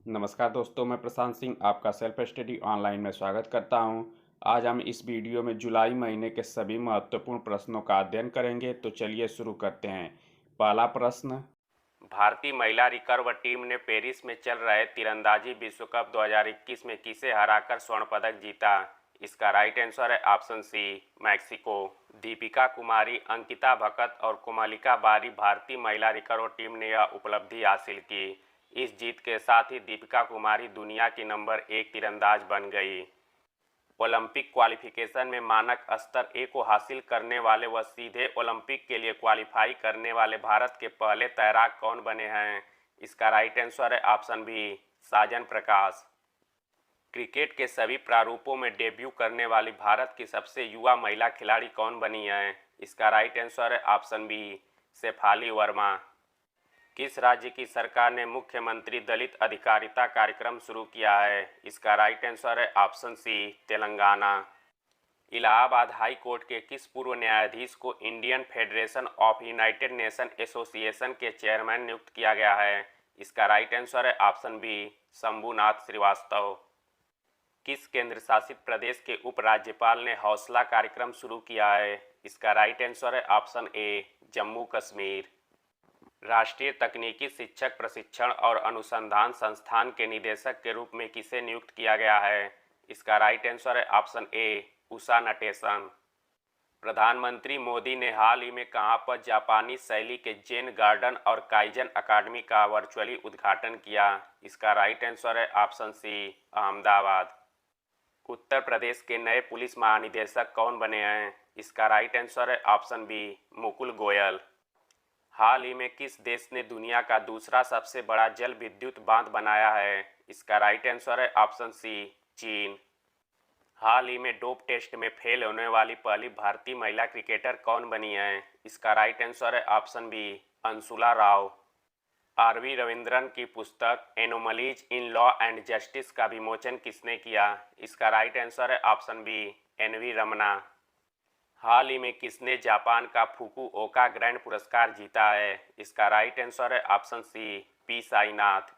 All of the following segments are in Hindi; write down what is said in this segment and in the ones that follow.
नमस्कार दोस्तों, मैं प्रशांत सिंह आपका सेल्फ स्टडी ऑनलाइन में स्वागत करता हूं। आज हम इस वीडियो में जुलाई महीने के सभी महत्वपूर्ण प्रश्नों का अध्ययन करेंगे। तो चलिए शुरू करते हैं। पहला प्रश्न, भारतीय महिला रिकर्व टीम ने पेरिस में चल रहे तीरंदाजी विश्व कप 2021 में किसे हराकर स्वर्ण पदक जीता? इसका राइट आंसर है ऑप्शन सी, मैक्सिको। दीपिका कुमारी, अंकिता भकत और कोमलिका बारी भारतीय महिला रिकर्व टीम ने यह उपलब्धि हासिल की। इस जीत के साथ ही दीपिका कुमारी दुनिया की नंबर 1 तीरंदाज बन गई। ओलंपिक क्वालिफिकेशन में मानक स्तर ए को हासिल करने वाले व सीधे ओलंपिक के लिए क्वालिफाई करने वाले भारत के पहले तैराक कौन बने हैं? इसका राइट आंसर है ऑप्शन बी, साजन प्रकाश। क्रिकेट के सभी प्रारूपों में डेब्यू करने वाली भारत की सबसे युवा महिला खिलाड़ी कौन बनी है? इसका राइट आंसर है ऑप्शन बी, शेफाली वर्मा। किस राज्य की सरकार ने मुख्यमंत्री दलित अधिकारिता कार्यक्रम शुरू किया है? इसका राइट आंसर है option C, Telangana. Allahabad high court के किस पूर्व न्यायाधीश को Indian federation of united nation association के चेयरमैन नियुक्त किया गया है? इसका राइट आंसर है ऑप्शन बी, शंभुनाथ श्रीवास्तव। किस केंद्र शासित प्रदेश के उपराज्यपाल ने हौसला कार्यक्रम शुरू किया है? इसका राइट आंसर है ऑप्शन ए, जम्मू कश्मीर। राष्ट्रीय तकनीकी शिक्षक प्रशिक्षण और अनुसंधान संस्थान के निदेशक के रूप में किसे नियुक्त किया गया है? इसका राइट आंसर है ऑप्शन ए, उषा नटेशन। प्रधानमंत्री मोदी ने हाल ही में कहां पर जापानी शैली के जेन गार्डन और काइजन अकादमी का वर्चुअली उद्घाटन किया? इसका राइट आंसर है ऑप्शन सी, अहमदाबाद। उत्तर प्रदेश के नए पुलिस महानिदेशक कौन बने हैं? इसका राइट आंसर है ऑप्शन बी, मुकुल गोयल। हाल ही में किस देश ने दुनिया का दूसरा सबसे बड़ा जल विद्युत बांध बनाया है? इसका राइट आंसर है ऑप्शन सी, चीन। हाल ही में डोप टेस्ट में फेल होने वाली पहली भारतीय महिला क्रिकेटर कौन बनी है? इसका राइट आंसर है ऑप्शन बी, अंशुला राव। आर.वी. रविंद्रन की पुस्तक anomalies in law and justice का विमोचन किसने किया? इसका राइट आंसर है ऑप्शन बी, एन.वी. रमना। हाल ही में किसने जापान का फुकुओका ग्रैंड पुरस्कार जीता है? इसका राइट आंसर है option C, P Sainath.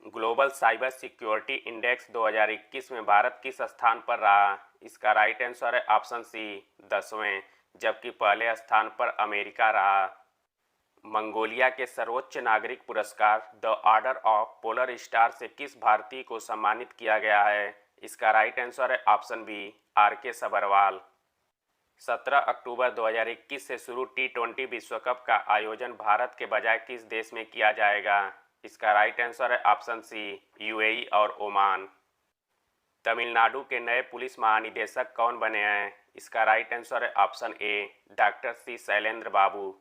Global cyber security index 2021 में भारत किस स्थान पर रहा? इसका राइट आंसर है ऑप्शन सी, 10वें, जबकि पहले स्थान पर अमेरिका रहा। मंगोलिया के सर्वोच्च नागरिक पुरस्कार the order of polar star से किस भारतीय को सम्मानित किया गया है? इसका राइट आंसर है ऑप्शन बी, आर.के. सबरवाल। 17 अक्टूबर 2021 से शुरू T20 विश्व कप का आयोजन भारत के बजाय किस देश में किया जाएगा? इसका राइट आंसर है ऑप्शन सी, यूएई और ओमान। तमिलनाडु के नए पुलिस महानिदेशक कौन बने हैं? इसका राइट आंसर है option A, doctor C Shailendra Babu.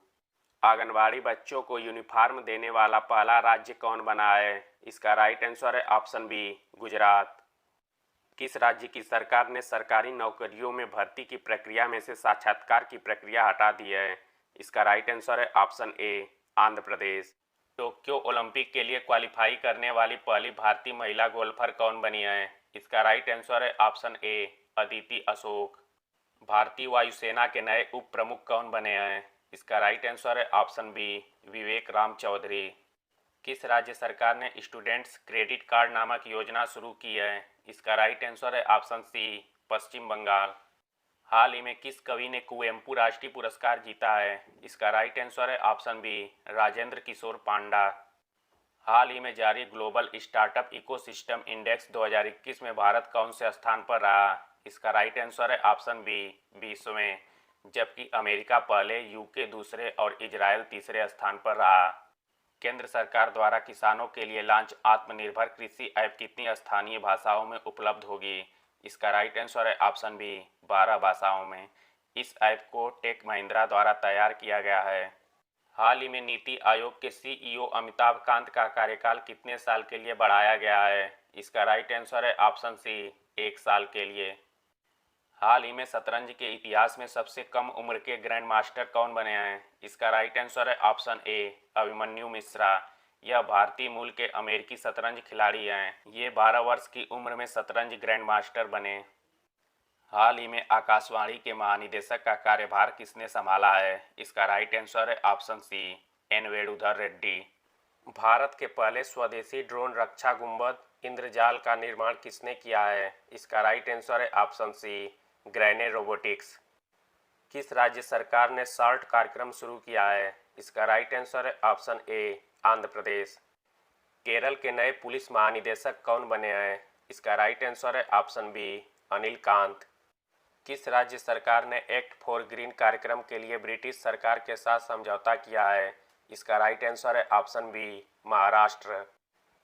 Anganwadi बच्चों को यूनिफॉर्म देने वाला पहला राज्य कौन बना है? इसका राइट आंसर है ऑप्शन बी, गुजरात। किस राज्य की सरकार ने सरकारी नौकरियों में भर्ती की प्रक्रिया में से साक्षात्कार की प्रक्रिया हटा दी है? इसका राइट आंसर है ऑप्शन ए, आंध्र प्रदेश। टोक्यो ओलंपिक के लिए क्वालिफाई करने वाली पहली भारतीय महिला गोल्फर कौन बनी है? इसका राइट आंसर है ऑप्शन ए, अदिति अशोक। भारतीय वायुसेना के नए उप प्रमुख कौन बने हैं? इसका राइट आंसर है ऑप्शन बी, विवेक राम चौधरी। किस राज्य सरकार ने स्टूडेंट्स क्रेडिट कार्ड नामक योजना शुरू की है? इसका राइट आंसर है ऑप्शन सी, पश्चिम बंगाल। हाल ही में किस कवि ने कुवेम्पू राष्ट्रीय पुरस्कार जीता है? इसका राइट आंसर है ऑप्शन बी, राजेंद्र किशोर पांडा। हाल ही में जारी ग्लोबल स्टार्टअप इकोसिस्टम इंडेक्स 2021 में भारत कौन से स्थान पर रहा? इसका राइट आंसर है ऑप्शन बी, 20वें, जबकि अमेरिका पहले, यूके दूसरे और इजरायल तीसरे स्थान पर रहा। केंद्र सरकार द्वारा किसानों के लिए लॉन्च आत्मनिर्भर कृषि ऐप कितनी स्थानीय भाषाओं में उपलब्ध होगी? इसका राइट आंसर है ऑप्शन बी, 12 भाषाओं में। इस ऐप को टेक महिंद्रा द्वारा तैयार किया गया है। हाल ही में नीति आयोग के सीईओ अमिताभ कांत का कार्यकाल कितने साल के लिए बढ़ाया गया है? इसका राइट आंसर है ऑप्शन सी, 1 साल के लिए। हाल ही में शतरंज के इतिहास में सबसे कम उम्र के ग्रैंड मास्टर कौन बने हैं? इसका राइट आंसर है ऑप्शन ए, अभिमन्यु मिश्रा। यह भारतीय मूल के अमेरिकी शतरंज खिलाड़ी हैं। ये 12 वर्ष की उम्र में शतरंज ग्रैंड मास्टर बने। हाल ही में आकाशवाणी के महानिदेशक का कार्यभार किसने संभाला है? इसका राइट आंसर है ऑप्शन सी, एन वेणुधर रेड्डी। भारत के पहले स्वदेशी ड्रोन रक्षा गुंबद इंद्रजाल का निर्माण किसने किया है? इसका राइट आंसर है ऑप्शन सी, ग्रैने रोबोटिक्स। किस राज्य सरकार ने सार्ट कार्यक्रम शुरू किया है? इसका राइट आंसर है ऑप्शन ए, आंध्र प्रदेश। केरल के नए पुलिस महानिदेशक कौन बने हैं? इसका राइट आंसर है ऑप्शन बी, अनिल कांत। किस राज्य सरकार ने एक्ट फॉर ग्रीन कार्यक्रम के लिए ब्रिटिश सरकार के साथ समझौता किया है? इसका राइट आंसर है ऑप्शन बी, महाराष्ट्र।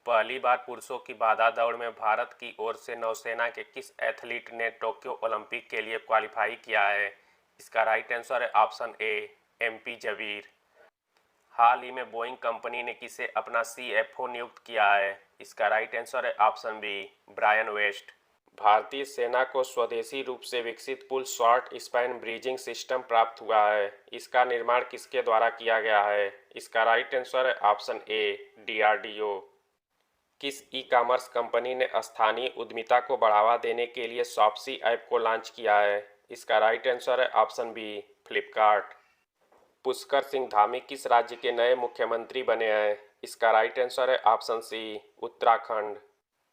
पहली बार पुरुषों की बाधा दौड़ में भारत की ओर से नौसेना के किस एथलीट ने टोक्यो ओलंपिक के लिए क्वालिफाई किया है? इसका राइट आंसर है ऑप्शन ए, एमपी जबीर। हाल ही में बोइंग कंपनी ने किसे अपना सीएफओ नियुक्त किया है? इसका राइट आंसर है ऑप्शन बी, ब्रायन वेस्ट। भारतीय सेना को स्वदेशी रूप से विकसित पुल शॉर्ट स्पैन ब्रीजिंग सिस्टम प्राप्त हुआ है। इसका निर्माण किसके द्वारा किया गया है? इसका राइट आंसर है ऑप्शन ए, डीआरडीओ। किस ई कॉमर्स कंपनी ने स्थानीय उद्यमिता को बढ़ावा देने के लिए शॉप्सी ऐप को लॉन्च किया है? इसका राइट आंसर है ऑप्शन बी, फ्लिपकार्ट। पुष्कर सिंह धामी किस राज्य के नए मुख्यमंत्री बने हैं? इसका राइट आंसर है ऑप्शन सी, उत्तराखंड।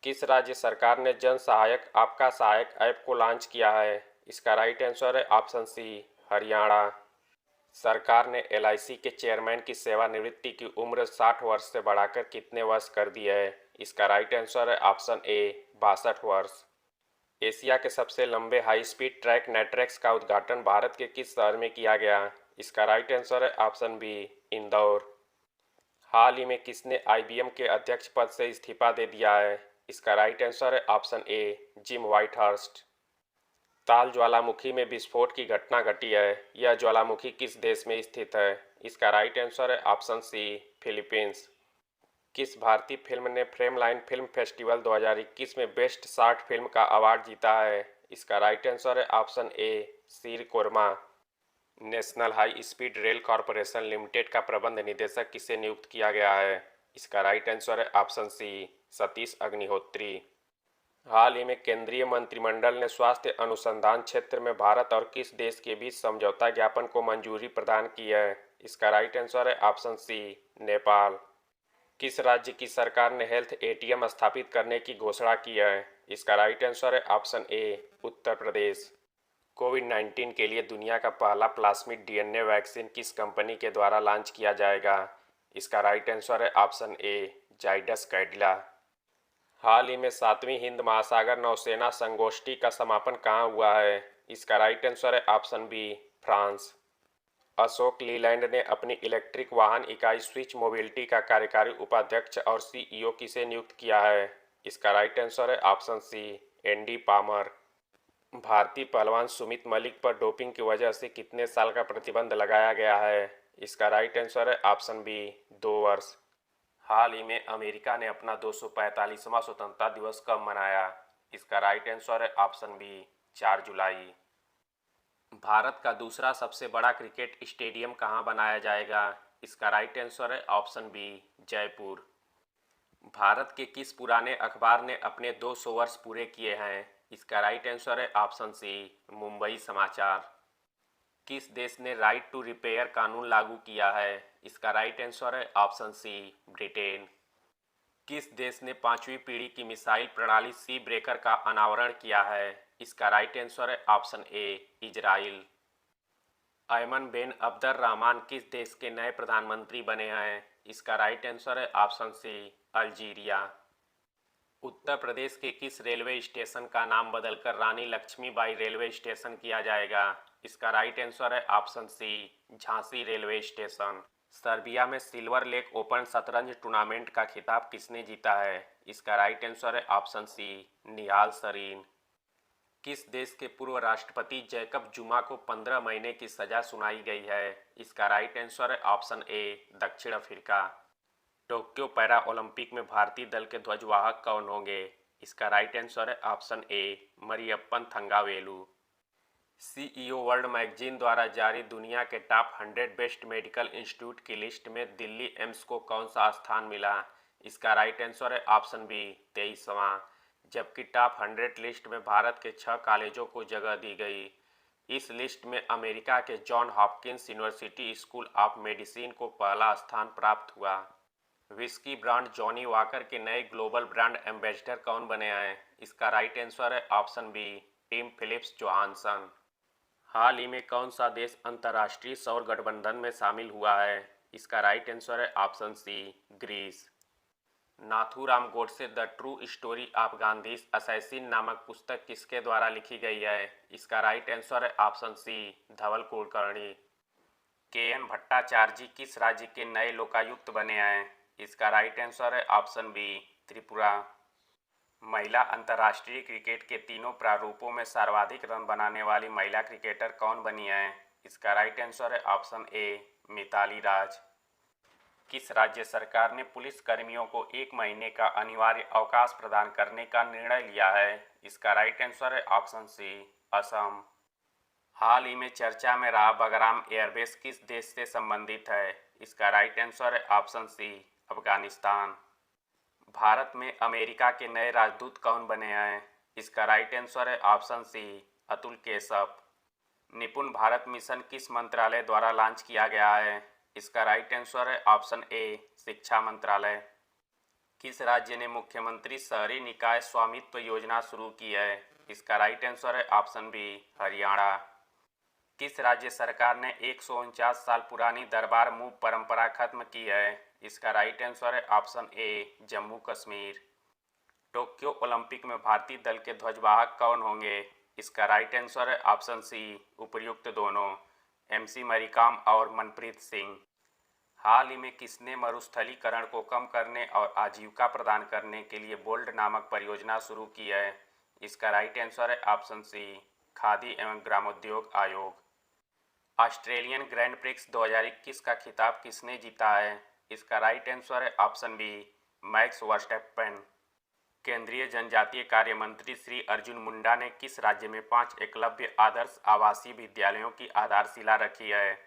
किस राज्य सरकार ने जन सहायक आपका सहायक ऐप को लॉन्च किया है? इसका राइट आंसर है ऑप्शन सी, हरियाणा। सरकार ने एलआईसी के चेयरमैन की सेवानिवृत्ति की उम्र 60 वर्ष से बढ़ाकर कितने वर्ष कर दी है? इसका राइट आंसर है ऑप्शन ए, 62 वर्ष। एशिया के सबसे लंबे हाई स्पीड ट्रैक नेटवर्क का उद्घाटन भारत के किस शहर में किया गया? इसका राइट आंसर है ऑप्शन बी, इंदौर। हाल ही में किसने आईबीएम के अध्यक्ष पद से इस्तीफा दे दिया है? इसका राइट आंसर है ऑप्शन ए, जिम व्हाइटहर्स्ट। ताल ज्वालामुखी में विस्फोट की घटना घटी है। यह ज्वालामुखी किस देश में स्थित है? इसका राइट आंसर है ऑप्शन सी, फिलीपींस। किस भारतीय फिल्म ने फ्रेमलाइन फिल्म फेस्टिवल 2021 में बेस्ट शॉर्ट फिल्म का अवार्ड जीता है? इसका राइट आंसर है option A, Sheer Qorma. National high speed rail corporation limited का प्रबंध निदेशक किसे नियुक्त किया गया है? इसका राइट आंसर है ऑप्शन सी, सतीश अग्निहोत्री। हाल ही में केंद्रीय मंत्रिमंडल ने स्वास्थ्य अनुसंधान क्षेत्र में भारत और किस देश के बीच समझौता ज्ञापन को मंजूरी प्रदान की है? इसका राइट आंसर है ऑप्शन सी, नेपाल। किस राज्य की सरकार ने हेल्थ एटीएम स्थापित करने की घोषणा की है? इसका राइट आंसर है ऑप्शन ए, उत्तर प्रदेश। कोविड-19 के लिए दुनिया का पहला प्लाज्मिड डीएनए वैक्सीन किस कंपनी के द्वारा लॉन्च किया जाएगा? इसका राइट आंसर है ऑप्शन ए, जाइडस कैडिला। हाल ही में 7वीं हिंद महासागर नौसेना संगोष्ठी का समापन कहाँ हुआ है? इसका राइट आंसर है option B, France. Ashok Leyland ने अपनी इलेक्ट्रिक वाहन इकाई स्विच मोबिलिटी का कार्यकारी उपाध्यक्ष और सीईओ किसे नियुक्त किया है? इसका राइट आंसर है ऑप्शन सी, एनडी पामर। भारतीय पहलवान सुमित मलिक पर डोपिंग की वजह से कितने साल का प्रतिबंध लगाया गया है? इसका राइट आंसर है ऑप्शन बी, 2 वर्ष। हाल ही में अमेरिका ने अपना 245वां स्वतंत्रता दिवस कब मनाया? इसका राइट आंसर है ऑप्शन बी, 4 जुलाई। भारत का दूसरा सबसे बड़ा क्रिकेट स्टेडियम कहाँ बनाया जाएगा? इसका राइट आंसर है ऑप्शन बी, जयपुर। भारत के किस पुराने अखबार ने अपने 200 वर्ष पूरे किए हैं? इसका राइट आंसर है ऑप्शन सी, मुंबई समाचार। किस देश ने राइट टू रिपेयर कानून लागू किया है? इसका राइट आंसर है ऑप्शन सी, ब्रिटेन। किस देश ने 5वीं पीढ़ी की मिसाइल प्रणाली सी ब्रेकर का अनावरण किया है? इसका राइट आंसर है option A, Israel. Aymen Ben Abderrahmane किस देश के नए प्रधानमंत्री बने हैं? इसका राइट आंसर है option C, Algeria. Uttar Pradesh के किस रेलवे स्टेशन का नाम बदलकर रानी लक्ष्मीबाई रेलवे स्टेशन किया जाएगा? इसका राइट आंसर है option C, Jhansi railway station. Serbia में सिल्वर लेक ओपन शतरंज टूर्नामेंट का खिताब किसने जीता है? इसका राइट आंसर है ऑप्शन सी, निहाल सरीन। किस देश के पूर्व राष्ट्रपति जैकब जुमा को 15 महीने की सजा सुनाई गई है? इसका राइट आंसर है ऑप्शन ए, दक्षिण अफ्रीका। टोक्यो पैरा ओलंपिक में भारतीय दल के ध्वजवाहक कौन होंगे? इसका राइट आंसर है ऑप्शन ए, Mariyappan Thangavelu. CEO world magazine द्वारा जारी दुनिया के टॉप 100 बेस्ट मेडिकल इंस्टीट्यूट की लिस्ट में दिल्ली एम्स को कौन सा स्थान मिला? इसका राइट आंसर है ऑप्शन बी, 23वां। जबकि टॉप 100 लिस्ट में भारत के 6 कॉलेजों को जगह दी गई। इस लिस्ट में अमेरिका के John Hopkins university school of medicine को पहला स्थान प्राप्त हुआ। विस्की ब्रांड जॉनी वॉकर के नए ग्लोबल ब्रांड एम्बेसडर कौन बने हैं? इसका राइट आंसर है option B, Tim Phillips Johansson. हाल ही में कौन सा देश अंतर्राष्ट्रीय सौर गठबंधन में शामिल हुआ है? इसका राइट आंसर है option C, Greece. Nathuram Godse the true story of Gandhi's assassin नामक पुस्तक किसके द्वारा लिखी गई है? इसका राइट आंसर है option C, Dhawal Kulkarni. K N Bhattacharya जी किस राज्य के नए लोकायुक्त बने हैं? इसका राइट आंसर है ऑप्शन बी, त्रिपुरा। महिला अंतर्राष्ट्रीय क्रिकेट के तीनों प्रारूपों में सर्वाधिक रन बनाने वाली महिला क्रिकेटर कौन बनी है? इसका राइट आंसर है ऑप्शन ए, मिताली राज। किस राज्य सरकार ने पुलिस कर्मियों को 1 महीने का अनिवार्य अवकाश प्रदान करने का निर्णय लिया है? इसका राइट आंसर है ऑप्शन सी, असम। हाल ही में चर्चा में रहा बगराम एयरबेस किस देश से संबंधित है? इसका राइट आंसर है ऑप्शन सी, अफगानिस्तान। भारत में अमेरिका के नए राजदूत कौन बने हैं? इसका राइट आंसर है ऑप्शन सी, अतुल केशव। निपुण भारत मिशन किस मंत्रालय द्वारा लॉन्च किया गया है? इसका राइट आंसर है ऑप्शन ए, शिक्षा मंत्रालय। किस राज्य ने मुख्यमंत्री शहरी निकाय स्वामित्व योजना शुरू की है? इसका राइट आंसर है ऑप्शन बी, हरियाणा। किस राज्य सरकार ने 149 साल पुरानी दरबार मूव परंपरा खत्म की है? इसका राइट आंसर है ऑप्शन ए, जम्मू कश्मीर। टोक्यो ओलंपिक में भारतीय दल के ध्वजवाहक कौन होंगे? इसका राइट आंसर है ऑप्शन सी, उपर्युक्त दोनों, एमसी मैरीकॉम और मनप्रीत सिंह। हाल ही में किसने मरुस्थलीकरण को कम करने और आजीविका प्रदान करने के लिए बोल्ड नामक परियोजना शुरू की है? इसका राइट आंसर है ऑप्शन सी, खादी एवं ग्रामोद्योग आयोग। ऑस्ट्रेलियन ग्रैंड प्रिक्स 2021 का खिताब किसने जीता है? इसका राइट आंसर है ऑप्शन बी, मैक्स वर्स्टैपेन। केंद्रीय जनजातीय कार्य मंत्री श्री अर्जुन मुंडा ने किस राज्य में 5 एकलव्य आदर्श आवासीय विद्यालयों की आधारशिला रखी है?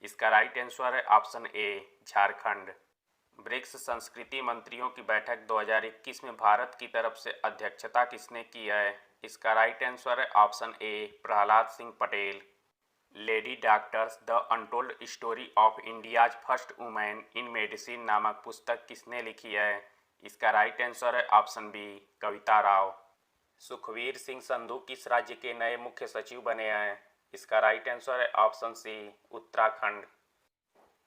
इसका राइट आंसर है ऑप्शन ए, झारखंड। ब्रिक्स संस्कृति मंत्रियों की बैठक 2021 में भारत की तरफ से अध्यक्षता किसने की है? इसका राइट आंसर है option A, Prahlad Singh Patel. Lady doctors the untold story of India's first women in medicine नामक पुस्तक किसने लिखी है? इसका राइट आंसर है ऑप्शन बी, कविता राव। सुखवीर सिंह संधू किस राज्य के नए मुख्य सचिव बने हैं? इसका राइट आंसर है option C, Uttarakhand.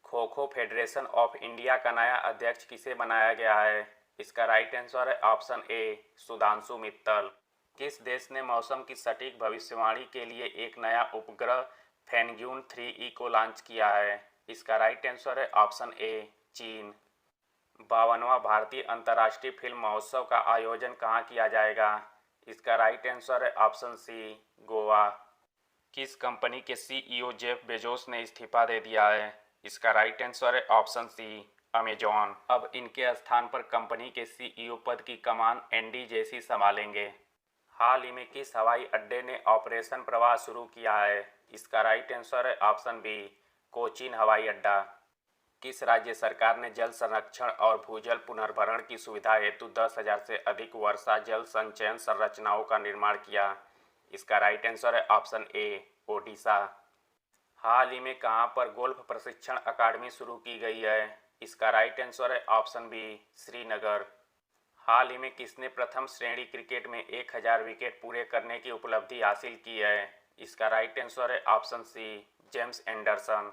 Kho kho federation of India का नया अध्यक्ष किसे बनाया गया है? इसका राइट आंसर है ऑप्शन ए, सुधांशु मित्तल। किस देश ने मौसम की सटीक भविष्यवाणी के लिए एक नया उपग्रह फैनग्यून 3E को लॉन्च किया है? इसका राइट आंसर है ऑप्शन ए, चीन। 52वां भारतीय अंतर्राष्ट्रीय फिल्म महोत्सव का आयोजन कहाँ किया जाएगा? इसका राइट आंसर है ऑप्शन सी, गोवा। किस कंपनी के सीईओ जेफ बेजोस ने इस्तीफा दे दिया है? इसका राइट आंसर है ऑप्शन सी, अमेजॉन। अब इनके स्थान पर कंपनी के सीईओ पद की कमान एनडी जेसी संभालेंगे। हाल ही में किस हवाई अड्डे ने ऑपरेशन प्रवाह शुरू किया है? इसका राइट आंसर है ऑप्शन बी, कोचीन हवाई अड्डा। किस राज्य सरकार ने जल संरक्षण और भूजल पुनर्भरण की सुविधा हेतु 10,000 से अधिक वर्षा जल संचयन संरचनाओं का निर्माण किया? इसका राइट आंसर है ऑप्शन ए, ओडिशा। हाल ही में कहां पर गोल्फ प्रशिक्षण अकादमी शुरू की गई है? इसका राइट आंसर है ऑप्शन बी, श्रीनगर। हाल ही में किसने प्रथम श्रेणी क्रिकेट में 1000 विकेट पूरे करने की उपलब्धि हासिल की है? इसका राइट आंसर है option C, James Anderson.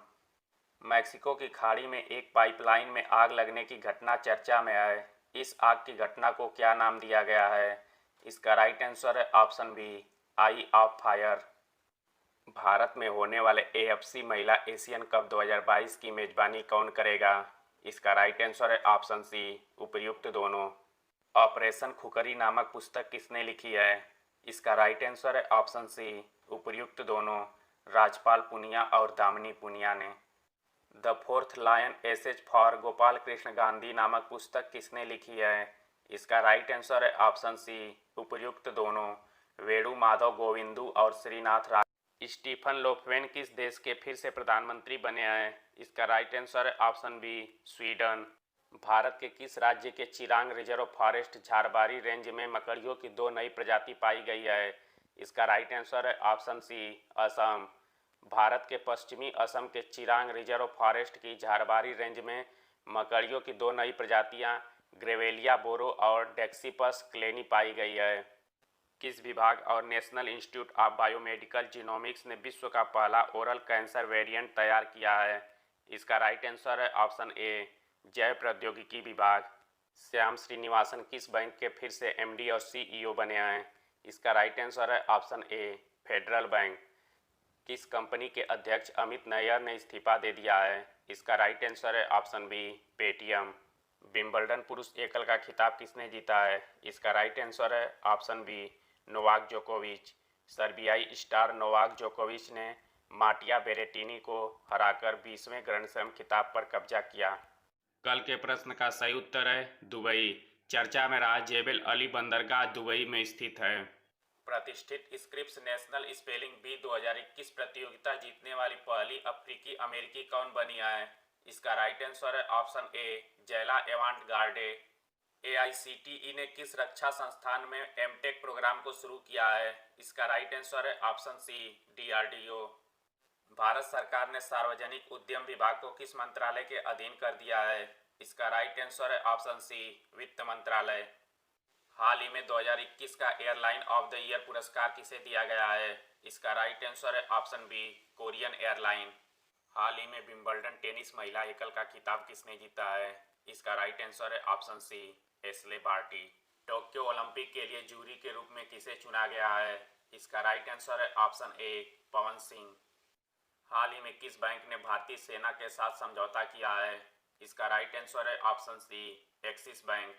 Mexico की खाड़ी में एक पाइपलाइन में आग लगने की घटना चर्चा में है। इस आग की घटना को क्या नाम दिया गया है? इसका राइट आंसर है option B, eye of fire. Bharat में होने वाले AFC महिला एशियन कप 2022 की मेजबानी कौन करेगा? इसका राइट आंसर है ऑप्शन सी, उपर्युक्त दोनों। ऑपरेशन खुकरी नामक पुस्तक किसने लिखी है? इसका राइट आंसर है ऑप्शन सी, उपर्युक्त दोनों, राजपाल पुनिया और दामिनी पुनिया ने। The fourth lion essays for Gopal Krishna Gandhi नामक पुस्तक किसने लिखी है? इसका राइट आंसर है ऑप्शन सी, उपर्युक्त दोनों, वेणु माधव गोविंदू और श्रीनाथ राज। स्टीफन लोफवेन किस देश के फिर से प्रधानमंत्री बने हैं? इसका राइट आंसर है ऑप्शन बी, स्वीडन। भारत के किस राज्य के चिरांग रिजर्व फॉरेस्ट झारबारी रेंज में मकड़ियों की 2 नई प्रजाति पाई गई है? इसका राइट आंसर है ऑप्शन सी, असम। भारत के पश्चिमी असम के चिरांग रिजर्व फॉरेस्ट की झारबारी रेंज में मकड़ियों की दो नई प्रजातियां ग्रेवेलिया बोरो और डेक्सिपस क्लेनी पाई गई है। किस विभाग और national institute of biomedical genomics ने विश्व का पहला ओरल कैंसर वेरिएंट तैयार किया है? इसका राइट आंसर है ऑप्शन ए, जैव प्रौद्योगिकी विभाग। श्याम श्रीनिवासन किस बैंक के फिर से एमडी और सीईओ बने हैं? इसका राइट आंसर है ऑप्शन ए, फेडरल बैंक। किस कंपनी के अध्यक्ष अमित नैयर ने इस्तीफा दे दिया है? इसका राइट आंसर है ऑप्शन बी, पेटीएम। विंबलडन पुरुष एकल का खिताब किसने जीता है? इसका राइट आंसर है ऑप्शन बी, नोवाक जोकोविच। सर्बियाई स्टार नोवाक जोकोविच ने माटिया बेरेटिनी को हराकर 20वें ग्रैंड स्लैम खिताब पर कब्जा किया। कल के प्रश्न का सही उत्तर है दुबई। चर्चा में रहा जेबेल अली बंदरगाह दुबई में स्थित है। प्रतिष्ठित स्क्रिप्स नेशनल स्पेलिंग बी 2021 प्रतियोगिता जीतने वाली पहली अफ्रीकी अमेरिकी कौन बनी है? इसका राइट आंसर है ऑप्शन ए, जैला एवांट गार्डे। एआईसीटीई ने किस रक्षा संस्थान में एमटेक प्रोग्राम को शुरू किया है? इसका राइट आंसर है ऑप्शन सी, डीआरडीओ। भारत सरकार ने सार्वजनिक उद्यम विभाग को किस मंत्रालय के अधीन कर दिया है? इसका राइट आंसर है ऑप्शन सी, वित्त मंत्रालय। हाल ही में 2021 का एयरलाइन ऑफ द ईयर पुरस्कार किसे दिया गया है? इसका राइट आंसर है ऑप्शन बी, कोरियन एयरलाइन। हाल ही में विंबलडन टेनिस महिला एकल का खिताब किसने जीता है? इसका राइट आंसर है option C, Ashleigh Barty. Tokyo Olympic के लिए जूरी के रूप में किसे चुना गया है? इसका राइट आंसर है ऑप्शन ए, पवन सिंह। हाल ही में किस बैंक ने भारतीय सेना के साथ समझौता किया है? इसका राइट आंसर है option C, Axis bank.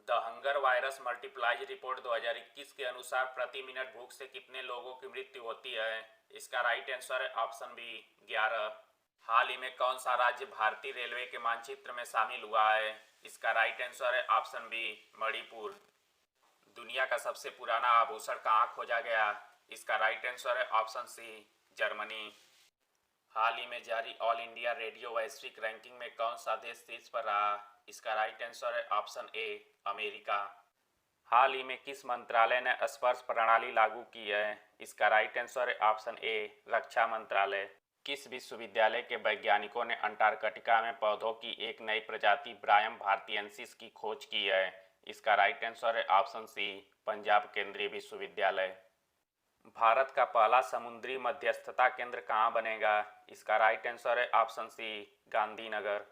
The hunger virus multiplies report 2021 के अनुसार प्रति मिनट भूख से कितने लोगों की मृत्यु होती है? इसका राइट आंसर है ऑप्शन बी, 11। हाल ही में कौन सा राज्य भारतीय रेलवे के मानचित्र में शामिल हुआ है? इसका राइट आंसर है ऑप्शन बी, मणिपुर। दुनिया का सबसे पुराना आभूषण कहाँ खोजा गया? इसका राइट आंसर है ऑप्शन सी, जर्मनी। हाल ही में जारी ऑल इंडिया रेडियो वैश्विक रैंकिंग में कौन सा देश शीर्ष पर रहा? इसका राइट आंसर है ऑप्शन ए, अमेरिका। हाल ही में किस मंत्रालय ने स्पर्श प्रणाली लागू की है? इसका राइट आंसर है ऑप्शन ए, रक्षा मंत्रालय। किस विश्वविद्यालय के वैज्ञानिकों ने अंटार्कटिका में पौधों की एक नई प्रजाति ब्रायम भारतीयेंसिस की खोज की है? इसका राइट आंसर है ऑप्शन सी, पंजाब केंद्रीय विश्वविद्यालय। भारत का पहला समुद्री मध्यस्थता केंद्र कहाँ बनेगा? इसका राइट आंसर है ऑप्शन सी, गांधीनगर।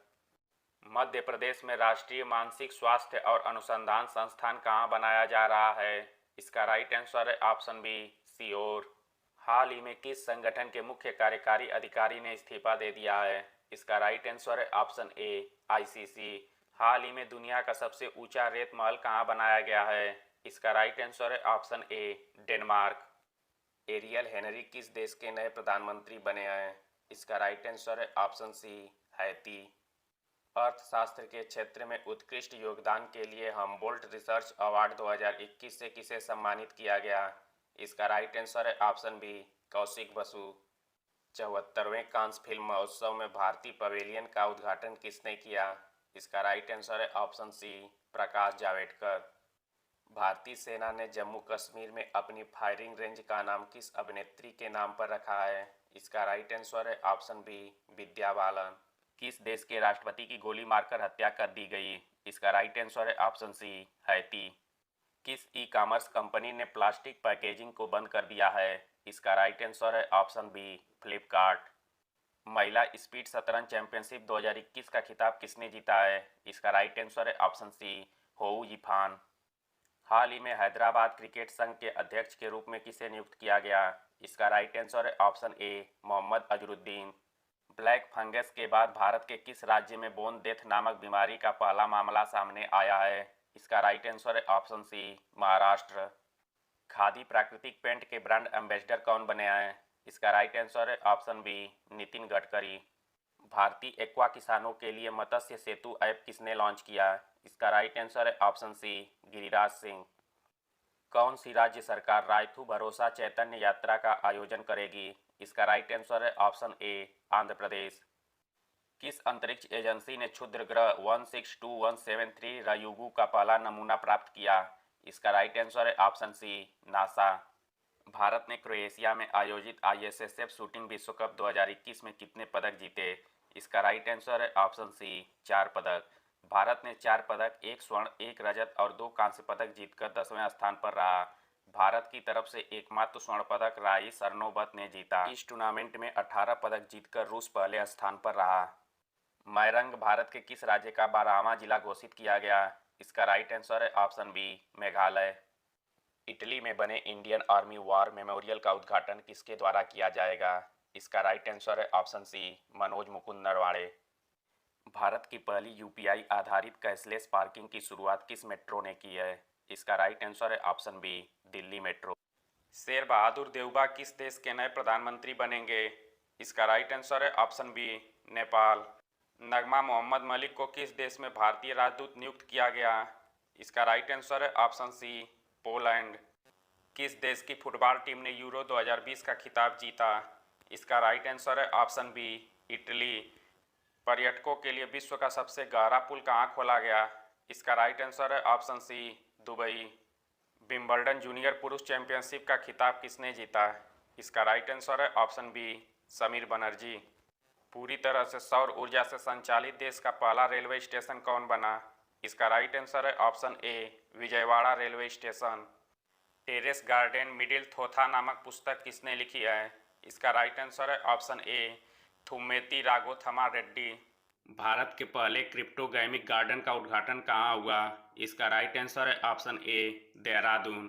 मध्य प्रदेश में राष्ट्रीय मानसिक स्वास्थ्य और अनुसंधान संस्थान कहाँ बनाया जा रहा है? इसका राइट आंसर है ऑप्शन बी, सीहोर। हाल ही में किस संगठन के मुख्य कार्यकारी अधिकारी ने इस्तीफा दे दिया है? इसका राइट आंसर है ऑप्शन ए, आईसीसी। हाल ही में दुनिया का सबसे ऊंचा रेत महल कहाँ बनाया गया है? इसका राइट आंसर है ऑप्शन ए, डेनमार्क। एरियल हेनरी किस देश के नए प्रधानमंत्री बने हैं? इसका राइट आंसर है ऑप्शन सी, हैती। अर्थशास्त्र के क्षेत्र में उत्कृष्ट योगदान के लिए हम्बोल्ट रिसर्च अवार्ड 2021 से किसे सम्मानित किया गया? इसका राइट आंसर है ऑप्शन बी, कौशिक बसु। 74वें कांस फिल्म महोत्सव में भारतीय पवेलियन का उद्घाटन किसने किया? इसका राइट आंसर है ऑप्शन सी, प्रकाश जावड़ेकर। भारतीय सेना ने जम्मू कश्मीर में अपनी फायरिंग रेंज का नाम किस अभिनेत्री के नाम पर रखा है? इसका राइट आंसर है ऑप्शन बी, विद्या बालन। किस देश के राष्ट्रपति की गोली मारकर हत्या कर दी गई? इसका राइट आंसर है ऑप्शन सी, हैती। किस ई कॉमर्स कंपनी ने प्लास्टिक पैकेजिंग को बंद कर दिया है? इसका राइट आंसर है ऑप्शन बी, फ्लिपकार्ट। महिला स्पीड शतरंज चैंपियनशिप 2021 का खिताब किसने जीता है? इसका राइट आंसर है ऑप्शन सी, होऊ यिफान। हाल ही में हैदराबाद क्रिकेट संघ के अध्यक्ष के रूप में किसे नियुक्त किया गया? इसका राइट आंसर है option A, Mohammad Azharuddin. Black fungus के बाद भारत के किस राज्य में बोन डेथ नामक बीमारी का पहला मामला सामने आया है? इसका राइट आंसर है ऑप्शन सी, महाराष्ट्र। खादी प्राकृतिक पेंट के ब्रांड एम्बेसडर कौन बने हैं? इसका राइट आंसर है ऑप्शन बी, नितिन गडकरी। भारतीय एक्वा किसानों के लिए मत्स्य सेतु ऐप किसने लॉन्च किया? इसका राइट आंसर है ऑप्शन सी, गिरिराज सिंह। कौन सी राज्य सरकार रायथू भरोसा चैतन्य यात्रा का आयोजन करेगी? इसका राइट आंसर है ऑप्शन ए, आंध्र प्रदेश। किस अंतरिक्ष एजेंसी ने क्षुद्र ग्रह 162173 रायुगु का पहला नमूना प्राप्त किया? इसका राइट आंसर है ऑप्शन सी, नासा। भारत ने क्रोएशिया में आयोजित आईएसएसएफ शूटिंग विश्व कप 2021 में कितने पदक जीते? इसका राइट आंसर है ऑप्शन सी 4 पदक। भारत ने 4 पदक, 1 स्वर्ण, 1 रजत और 2 कांस्य पदक जीतकर 10वें स्थान पर रहा। भारत की तरफ से एकमात्र स्वर्ण पदक राई सरनोबत ने जीता। इस टूर्नामेंट में 18 पदक जीतकर रूस पहले स्थान पर रहा। मैरंग भारत के किस राज्य का 12वां जिला घोषित किया गया? इसका राइट आंसर है ऑप्शन बी मेघालय। इटली में बने इंडियन आर्मी वॉर मेमोरियल का उद्घाटन किसके द्वारा किया जाएगा? इसका राइट आंसर है ऑप्शन सी मनोज मुकुंद नरवाणे। भारत की पहली यूपीआई आधारित कैशलेस पार्किंग की शुरुआत किस मेट्रो ने की है? इसका राइट आंसर है option B Delhi metro. Sher Bahadur Deuba किस देश के नए प्रधानमंत्री बनेंगे? इसका राइट आंसर है ऑप्शन बी नेपाल। नगमा मोहम्मद मलिक को किस देश में भारतीय राजदूत नियुक्त किया गया? इसका राइट आंसर है ऑप्शन सी पोलैंड। किस देश की फुटबॉल टीम ने यूरो 2020 का खिताब जीता? इसका राइट आंसर है ऑप्शन बी इटली। पर्यटकों के लिए विश्व का सबसे गहरा पुल कहाँ खोला गया? इसका राइट आंसर है option C Dubai. Wimbledon junior पुरुष चैंपियनशिप का खिताब किसने जीता? इसका राइट आंसर है ऑप्शन बी समीर बनर्जी। पूरी तरह से सौर ऊर्जा से संचालित देश का पहला रेलवे स्टेशन कौन बना? इसका राइट आंसर है option A Vijayawada railway station. Terrace garden Middhe Thota नामक पुस्तक किसने लिखी है? इसका राइट आंसर है ऑप्शन ए थुम्मेती राघोथमा रेड्डी। भारत के पहले क्रिप्टोगैमिक गार्डन का उद्घाटन कहाँ हुआ? इसका राइट आंसर है option A Dehradun.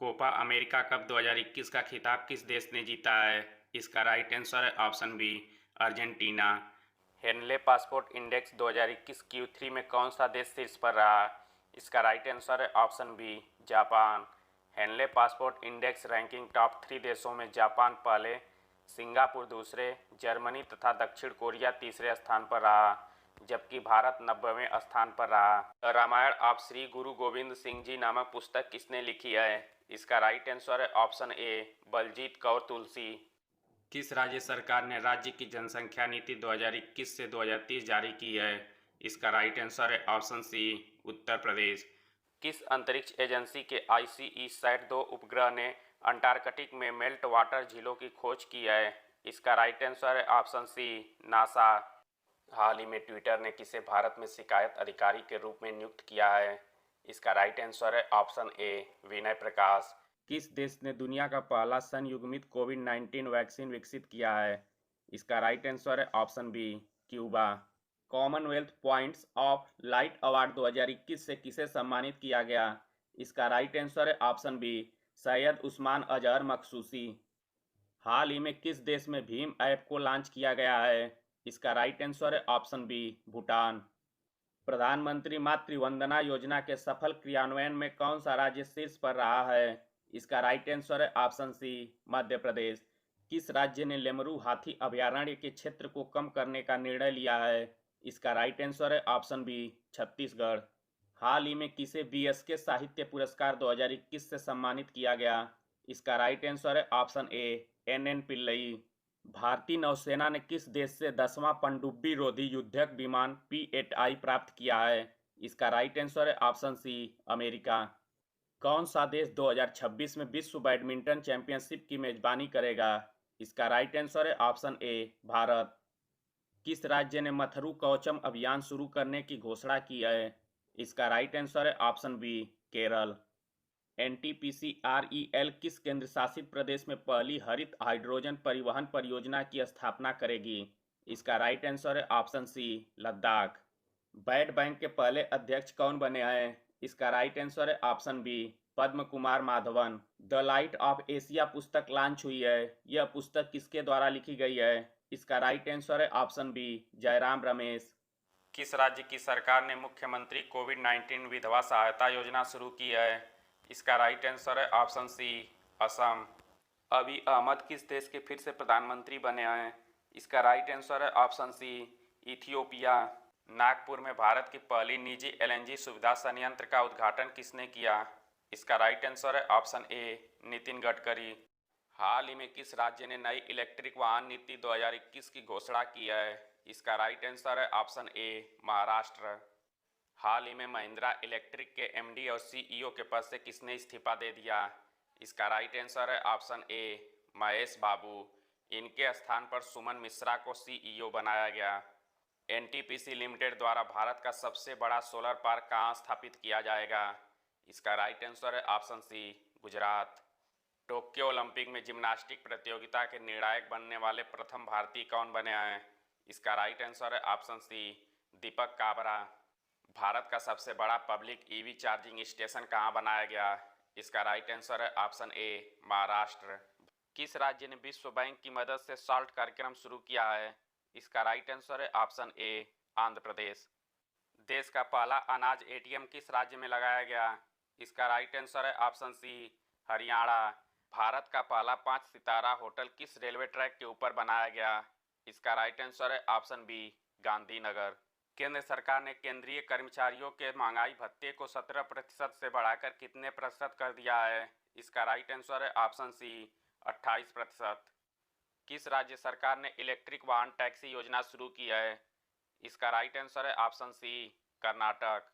Copa America cup 2021 का खिताब किस देश ने जीता है? इसका राइट आंसर है option B Argentina. Henley passport index 2021 Q3 में कौन सा देश शीर्ष पर रहा? इसका राइट आंसर है option B Japan. Henley passport index ranking top 3 देशों में जापान पहले, सिंगापुर दूसरे, जर्मनी तथा दक्षिण कोरिया तीसरे स्थान पर रहा, जबकि भारत 90वें स्थान पर रहा। रामायण ऑफ श्री गुरु गोविंद सिंह जी नामक पुस्तक किसने लिखी है? इसका राइट आंसर है ऑप्शन ए बलजीत कौर तुलसी। किस राज्य सरकार ने राज्य की जनसंख्या नीति 2021 से 2030 जारी की है? इसका राइट आंसर है ऑप्शन सी उत्तर प्रदेश। किस अंतरिक्ष एजेंसी के ICESat 2 उपग्रह ने अंटार्कटिक में मेल्ट वाटर झीलों की खोज की है? इसका राइट आंसर है ऑप्शन सी नासा। हाल ही में ट्विटर ने किसे भारत में शिकायत अधिकारी के रूप में नियुक्त किया है? इसका राइट आंसर है ऑप्शन ए विनय प्रकाश। किस देश ने दुनिया का पहला संयुग्मित कोविड-19 वैक्सीन विकसित किया है? इसका राइट आंसर है option B Cuba. Commonwealth points of light award 2021 से किसे सम्मानित किया गया? इसका राइट आंसर है ऑप्शन बी सैयद उस्मान अजहर मखसूसी। हाल ही में किस देश में भीम ऐप को लॉन्च किया गया है? इसका राइट आंसर है ऑप्शन बी भूटान। प्रधानमंत्री मातृ वंदना योजना के सफल क्रियान्वयन में कौन सा राज्य शीर्ष पर रहा है? इसका राइट आंसर है ऑप्शन सी मध्य प्रदेश। किस राज्य ने लेमरू हाथी अभयारण्य के क्षेत्र को कम करने का निर्णय लिया है? इसका राइट आंसर है ऑप्शन बी छत्तीसगढ़। हाल ही में किसे BSK साहित्य पुरस्कार 2021 से सम्मानित किया गया? इसका राइट आंसर है ऑप्शन ए NN पिल्लई। भारतीय नौसेना ने किस देश से 10वां पनडुब्बी रोधी युद्धक विमान P-8I प्राप्त किया है? इसका राइट आंसर है ऑप्शन सी अमेरिका। कौन सा देश 2026 में विश्व बैडमिंटन चैंपियनशिप की मेजबानी करेगा? इसका राइट आंसर है ऑप्शन ए भारत। किस राज्य ने मथुरु कवचम अभियान शुरू करने की घोषणा की है? इसका राइट आंसर है ऑप्शन बी केरल। NTPC-REL किस केंद्र शासित प्रदेश में पहली हरित हाइड्रोजन परिवहन परियोजना की स्थापना करेगी? इसका राइट आंसर है option C Ladakh. World bank के पहले अध्यक्ष कौन बने हैं? इसका राइट आंसर है option B Padma Kumar Madhavan. The light of Asia पुस्तक लॉन्च हुई है, यह पुस्तक किसके द्वारा लिखी गई है? इसका राइट आंसर है ऑप्शन बी जयराम रमेश। किस राज्य की सरकार ने मुख्यमंत्री कोविड-19 विधवा सहायता योजना शुरू की है? इसका राइट आंसर है ऑप्शन सी असम। अभी अहमद किस देश के फिर से प्रधानमंत्री बने हैं? इसका राइट आंसर है ऑप्शन सी इथियोपिया। नागपुर में भारत की पहली निजी LNG सुविधा संयंत्र का उद्घाटन किसने किया? इसका राइट आंसर है ऑप्शन ए नितिन गडकरी। हाल ही में किस राज्य ने नई इलेक्ट्रिक वाहन नीति 2021 की घोषणा की है? इसका राइट आंसर है ऑप्शन ए महाराष्ट्र। हाल ही में महिंद्रा इलेक्ट्रिक के MD और CEO के पद से किसने इस्तीफा दे दिया? इसका राइट आंसर है ऑप्शन ए महेश बाबू। इनके स्थान पर सुमन मिश्रा को सीईओ बनाया गया। एनटीपीसी लिमिटेड द्वारा भारत का सबसे बड़ा सोलर पार्क कहाँ स्थापित किया जाएगा? इसका राइट आंसर है option C, Gujarat. Tokyo Olympic में जिम्नास्टिक प्रतियोगिता के निर्णायक बनने वाले प्रथम भारतीय कौन बने हैं? इसका राइट आंसर है ऑप्शन सी, दीपक काबरा। भारत का सबसे बड़ा पब्लिक ईवी चार्जिंग स्टेशन कहाँ बनाया गया? इसका राइट आंसर है ऑप्शन ए, महाराष्ट्र। किस राज्य ने विश्व बैंक की मदद से सॉल्ट कार्यक्रम शुरू किया है? इसका राइट आंसर है ऑप्शन ए, आंध्र प्रदेश। देश का पहला अनाज एटीएम किस राज्य में लगाया गया? इसका राइट आंसर है ऑप्शन सी, हरियाणा। भारत का पहला 5 सितारा होटल किस रेलवे ट्रैक के ऊपर बनाया गया? इसका राइट आंसर है ऑप्शन बी, गांधीनगर। केंद्र सरकार ने केंद्रीय कर्मचारियों के महंगाई भत्ते को 17% से बढ़ाकर कितने प्रतिशत कर दिया है? इसका राइट आंसर है ऑप्शन सी, 28%। किस राज्य सरकार ने इलेक्ट्रिक वाहन टैक्सी योजना शुरू की है? इसका राइट आंसर है ऑप्शन सी, कर्नाटक।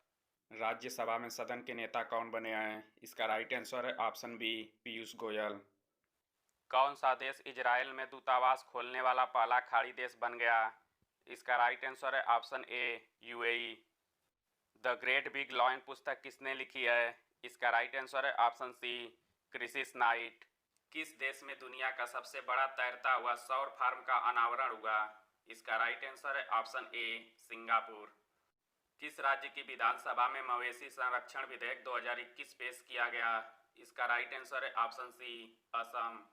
राज्यसभा में सदन के नेता कौन बने हैं? इसका राइट आंसर है ऑप्शन बी, पीयूष गोयल। कौन सा देश इजराइल में दूतावास खोलने वाला पहला खाड़ी देश बन गया? इसका राइट आंसर है option A, UAE. The great big lion पुस्तक किसने लिखी है? इसका राइट आंसर है ऑप्शन सी, क्रिसिस नाइट। किस देश में दुनिया का सबसे बड़ा तैरता हुआ सौर फार्म का अनावरण हुआ? इसका राइट आंसर है ऑप्शन ए, सिंगापुर। किस राज्य की विधानसभा में मवेशी संरक्षण विधेयक 2021 पेश किया गया? इसका राइट आंसर है ऑप्शन सी, असम।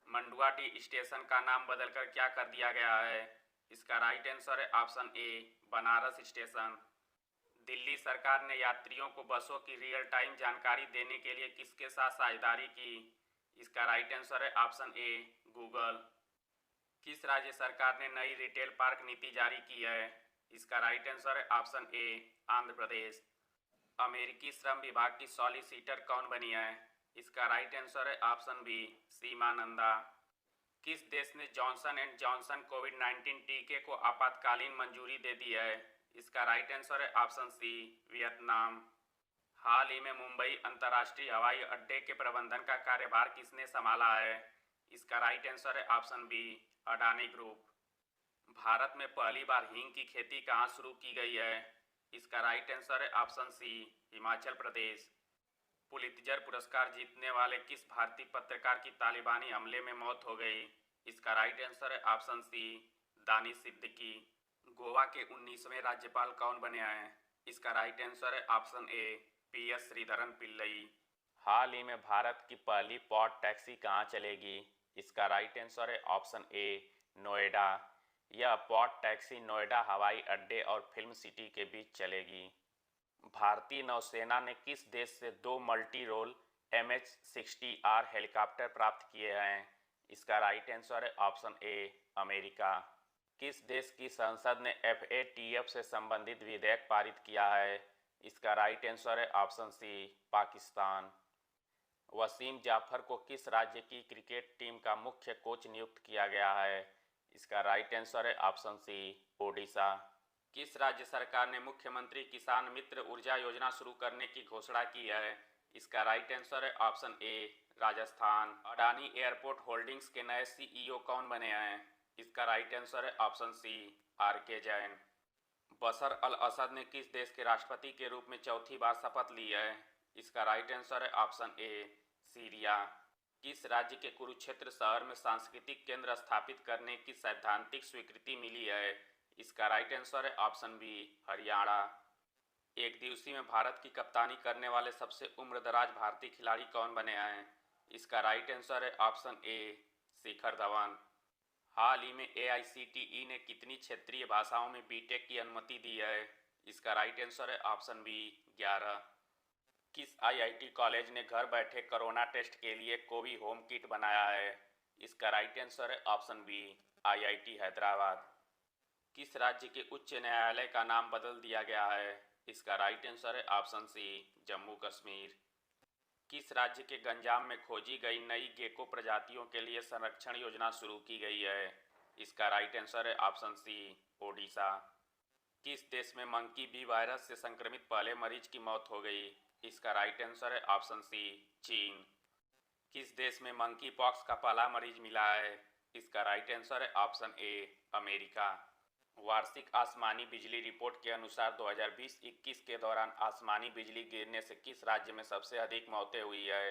मंडुआ टी स्टेशन का नाम बदलकर क्या कर दिया गया है? इसका राइट आंसर है ऑप्शन ए, बनारस स्टेशन। दिल्ली सरकार ने यात्रियों को बसों की रियल टाइम जानकारी देने के लिए किसके साथ साझेदारी की? इसका राइट आंसर है ऑप्शन ए, गूगल। किस राज्य सरकार ने नई रिटेल पार्क नीति जारी की है? इसका राइट आंसर है ऑप्शन ए, आंध्र प्रदेश। अमेरिकी श्रम विभाग की सॉलिसिटर कौन बनी है? इसका राइट आंसर है ऑप्शन बी, सीमा नंदा। किस देश ने जॉनसन एंड जॉनसन कोविड-19 टीके को आपातकालीन मंजूरी दे दी है? इसका राइट आंसर है ऑप्शन सी, वियतनाम। हाल ही में मुंबई अंतर्राष्ट्रीय हवाई अड्डे के प्रबंधन का कार्यभार किसने संभाला है? इसका राइट आंसर है ऑप्शन बी, अडानी ग्रुप। भारत में पहली बार हींग की खेती कहाँ शुरू की गई है? इसका राइट आंसर है ऑप्शन सी, हिमाचल प्रदेश। पुलित्जर पुरस्कार जीतने वाले किस भारतीय पत्रकार की तालिबानी हमले में मौत हो गई? इसका राइट आंसर है ऑप्शन सी, दानिश सिद्दीकी। गोवा के 19वें राज्यपाल कौन बने हैं? इसका राइट आंसर है option A, P S Sreedharan Pillai. हाल ही में भारत की पहली पॉड टैक्सी कहाँ चलेगी? इसका राइट आंसर है ऑप्शन ए, नोएडा। यह पॉड टैक्सी नोएडा हवाई अड्डे और फिल्म सिटी के बीच चलेगी। भारतीय नौसेना ने किस देश से 2 मल्टी रोल MH-60R हेलीकॉप्टर प्राप्त किए हैं? इसका राइट आंसर है ऑप्शन ए, अमेरिका। किस देश की संसद ने FATF से संबंधित विधेयक पारित किया है? इसका राइट आंसर है ऑप्शन सी, पाकिस्तान। वसीम जाफर को किस राज्य की क्रिकेट टीम का मुख्य कोच नियुक्त किया गया है? इसका राइट आंसर है ऑप्शन सी, ओडिशा। किस राज्य सरकार ने मुख्यमंत्री किसान मित्र ऊर्जा योजना शुरू करने की घोषणा की है? इसका राइट आंसर है ऑप्शन ए, राजस्थान। अडानी एयरपोर्ट होल्डिंग्स के नए सीईओ कौन बने हैं? इसका राइट आंसर है ऑप्शन सी, RK जैन। बशर अल असद ने किस देश के राष्ट्रपति के रूप में चौथी बार शपथ ली है? इसका राइट आंसर है ऑप्शन ए, सीरिया। किस राज्य के कुरुक्षेत्र शहर में सांस्कृतिक केंद्र स्थापित करने की सैद्धांतिक स्वीकृति मिली है? इसका राइट आंसर है ऑप्शन बी, हरियाणा। एक दिवसीय में भारत की कप्तानी करने वाले सबसे उम्रदराज भारतीय खिलाड़ी कौन बने हैं? इसका राइट आंसर है ऑप्शन ए, शिखर धवन। हाल ही में AICTE ने कितनी क्षेत्रीय भाषाओं में बीटेक की अनुमति दी है? इसका राइट आंसर है ऑप्शन बी, 11। किस IIT कॉलेज ने घर बैठे कोरोना टेस्ट के लिए कोवी होम किट बनाया है? इसका राइट आंसर है ऑप्शन बी, IIT हैदराबाद। किस राज्य के उच्च न्यायालय का नाम बदल दिया गया है? इसका राइट आंसर है ऑप्शन सी, जम्मू कश्मीर। किस राज्य के गंजाम में खोजी गई नई गेको प्रजातियों के लिए संरक्षण योजना शुरू की गई है? इसका राइट आंसर है ऑप्शन सी, ओडिशा। किस देश में मंकी बी वायरस से संक्रमित पहले मरीज की मौत हो गई? इसका राइट आंसर है ऑप्शन सी, चीन। किस देश में मंकी पॉक्स का पहला मरीज मिला है? इसका राइट आंसर है ऑप्शन ए अमेरिका। वार्षिक आसमानी बिजली रिपोर्ट के अनुसार 2020-21 के दौरान आसमानी बिजली गिरने से किस राज्य में सबसे अधिक मौतें हुई है?